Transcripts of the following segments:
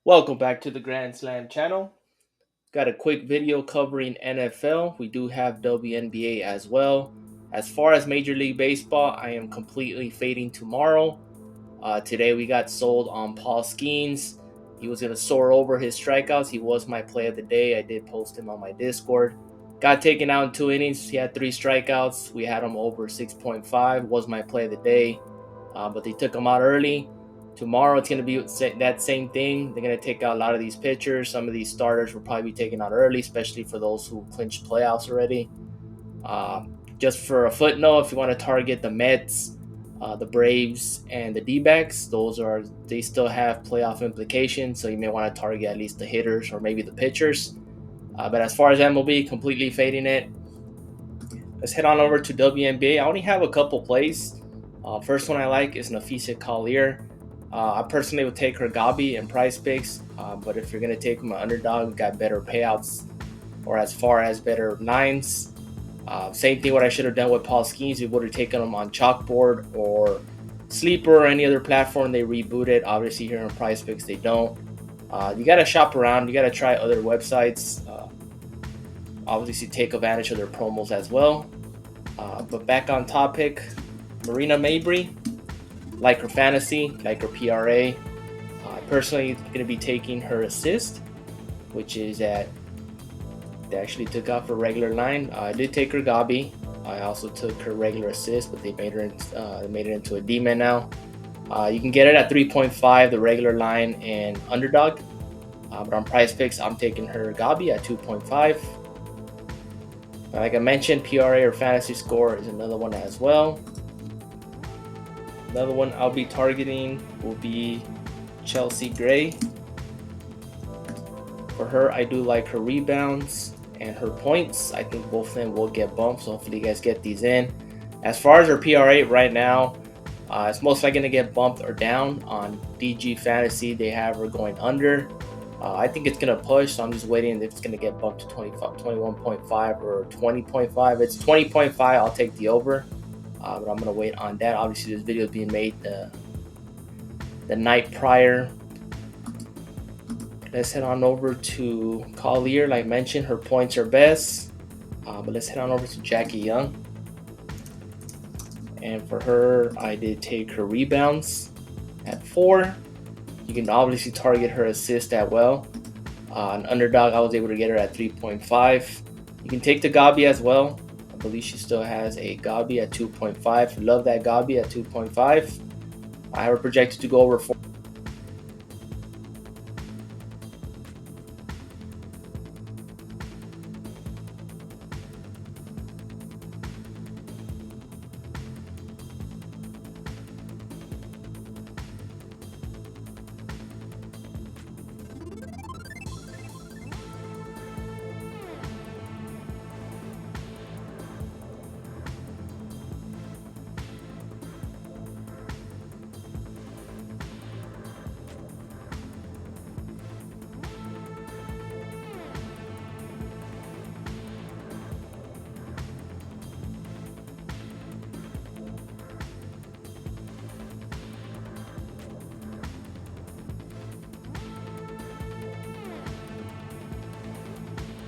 Welcome back to the Grand Slam channel. Got a quick video covering NFL. We do have WNBA as well. As far as Major League Baseball, I am completely fading tomorrow. Today we got sold on Paul Skeens. He was going to soar over his strikeouts. He was my play of the day. I did post him on my Discord. Got taken out in 2 innings. He had 3 strikeouts. We had him over 6.5. Was my play of the day. But they took him out early. Tomorrow it's going to be that same thing. They're going to take out a lot of these pitchers. Some of these starters will probably be taken out early, especially for those who clinched playoffs already. Just for a footnote, if you want to target the Mets, the Braves, and the D-backs, they still have playoff implications, so you may want to target at least the hitters or maybe the pitchers. But as far as MLB, completely fading it. Let's head on over to WNBA. I only have a couple plays. First one I like is Nafisa Collier. I personally would take her Gabi and Price Picks, but if you're going to take them an underdog, we've got better payouts or as far as better lines. Same thing what I should have done with Paul Skeens. We would have taken them on Chalkboard or Sleeper or any other platform. They rebooted. Obviously here on Price Picks they don't. You got to shop around. You got to try other websites. Obviously take advantage of their promos as well. But back on topic, Marina Mabrey. Like her fantasy, like her PRA. Personally going to be taking her assist, which is at, they actually took off her regular line. I did take her Gabi. I also took her regular assist, but they made it into a demon now. You can get it at 3.5, the regular line and underdog. But on Price Picks, I'm taking her Gabi at 2.5. Like I mentioned, PRA or fantasy score is another one as well. Another one I'll be targeting will be Chelsea Gray. For her, I do like her rebounds and her points. I think both of them will get bumped, so hopefully you guys get these in. As far as her PRA right now, it's most likely going to get bumped or down. On DG Fantasy, they have her going under. I think it's going to push, so I'm just waiting if it's going to get bumped to 21.5 or 20.5. If it's 20.5, I'll take the over. But I'm going to wait on that. Obviously, this video is being made the night prior. Let's head on over to Collier. Like I mentioned, her points are best. But let's head on over to Jackie Young. And for her, I did take her rebounds at 4. You can obviously target her assist at well. An underdog, I was able to get her at 3.5. You can take the Gabi as well. I believe she still has a Gabi at 2.5. Love that Gabi at 2.5. I have her projected to go over 4.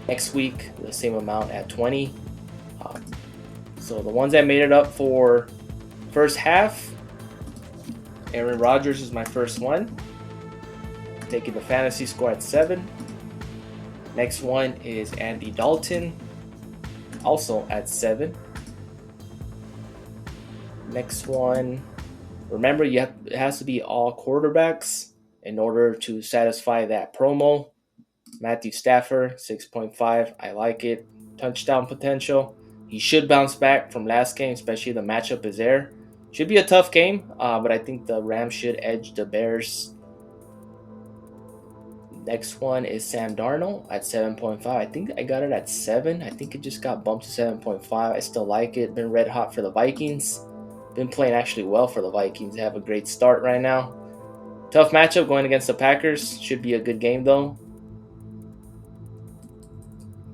Next week, the same amount at 20. So the ones that made it up for first half, Aaron Rodgers is my first one. Taking the fantasy score at 7. Next one is Andy Dalton, also at 7. Next one, remember it has to be all quarterbacks in order to satisfy that promo. Matthew Stafford, 6.5. I like it. Touchdown potential. He should bounce back from last game, especially the matchup is there. Should be a tough game, but I think the Rams should edge the Bears. Next one is Sam Darnold at 7.5. I think I got it at 7. I think it just got bumped to 7.5. I still like it. Been red hot for the Vikings. Been playing actually well for the Vikings. They have a great start right now. Tough matchup going against the Packers. Should be a good game though.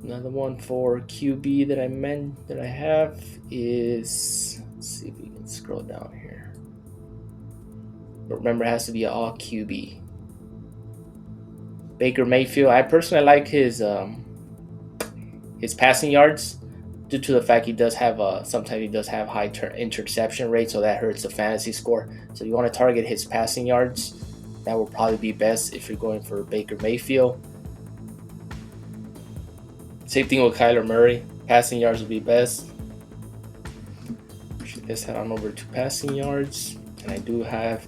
Another one for QB that I have is, let's see if we can scroll down here. But remember, it has to be an all QB. Baker Mayfield, I personally like his passing yards due to the fact he does have sometimes he does have high interception rate, so that hurts the fantasy score. So you want to target his passing yards. That will probably be best if you're going for Baker Mayfield. Same thing with Kyler Murray. Passing yards would be best. Let's head on over to passing yards. And I do have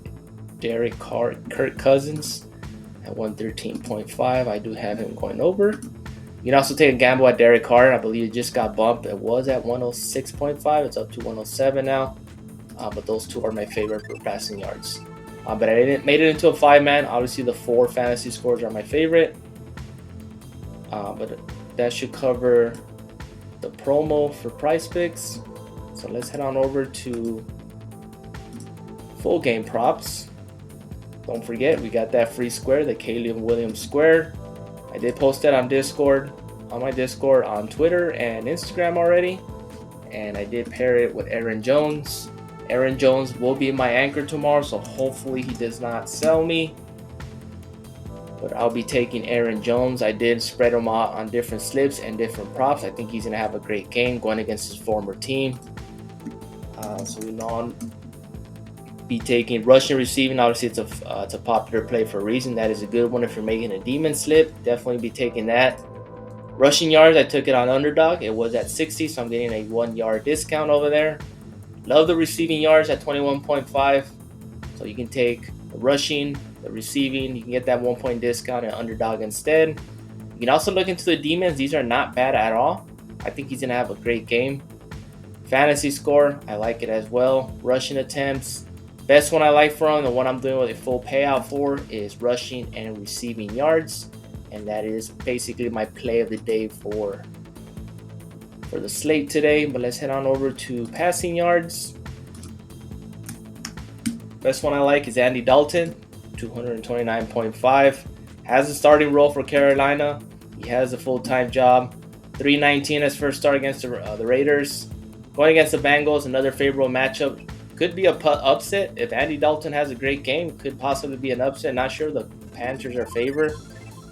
Kirk Cousins at 113.5. I do have him going over. You can also take a gamble at Derek Carr. I believe it just got bumped. It was at 106.5. It's up to 107 now. But those two are my favorite for passing yards. But I didn't made it into a 5-man. Obviously, the 4 fantasy scores are my favorite. But that should cover the promo for Prize Picks. So let's head on over to full game props. Don't forget, we got that free square, the Caleb Williams square. I did post that on Discord, on my Discord, on Twitter and Instagram already. And I did pair it with Aaron Jones. Aaron Jones will be my anchor tomorrow, so hopefully he does not sell me. But I'll be taking Aaron Jones. I did spread him out on different slips and different props. I think he's going to have a great game going against his former team. So we know I'll be taking rushing, receiving. Obviously, it's a popular play for a reason. That is a good one if you're making a demon slip. Definitely be taking that. Rushing yards, I took it on underdog. It was at 60, so I'm getting a 1-yard discount over there. Love the receiving yards at 21.5. So you can take the rushing, the receiving. You can get that 1-point discount at underdog instead. You can also look into the demons. These are not bad at all. I think he's going to have a great game. Fantasy score, I like it as well. Rushing attempts. Best one I like from the one I'm doing with a full payout for is rushing and receiving yards. And that is basically my play of the day for the slate today. But let's head on over to passing yards. Best one I like is Andy Dalton, 229.5. Has a starting role for Carolina. He has a full-time job. 319 as first start against the Raiders. Going against the Bengals, another favorable matchup. Could be a upset. If Andy Dalton has a great game, could possibly be an upset. Not sure. The Panthers are favored.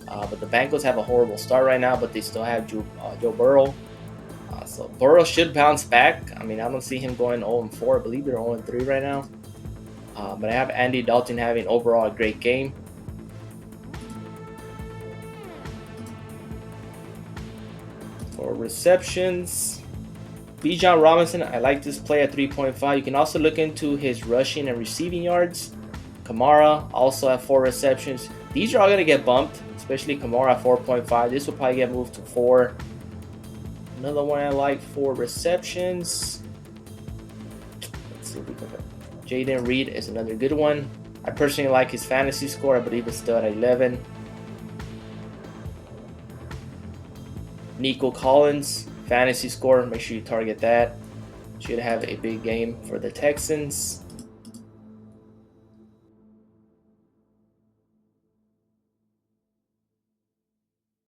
But the Bengals have a horrible start right now, but they still have Joe Burrow. So Burrow should bounce back. I mean, I don't see him going 0-4. I believe they're 0-3 right now. But I have Andy Dalton having overall a great game. For receptions, Bijan Robinson, I like this play at 3.5. You can also look into his rushing and receiving yards. Kamara also at 4 receptions. These are all going to get bumped, especially Kamara at 4.5. This will probably get moved to 4. Another one I like for receptions. Let's see if we can. Jaden Reed is another good one. I personally like his fantasy score. I believe it's still at 11. Nico Collins, fantasy score. Make sure you target that. Should have a big game for the Texans.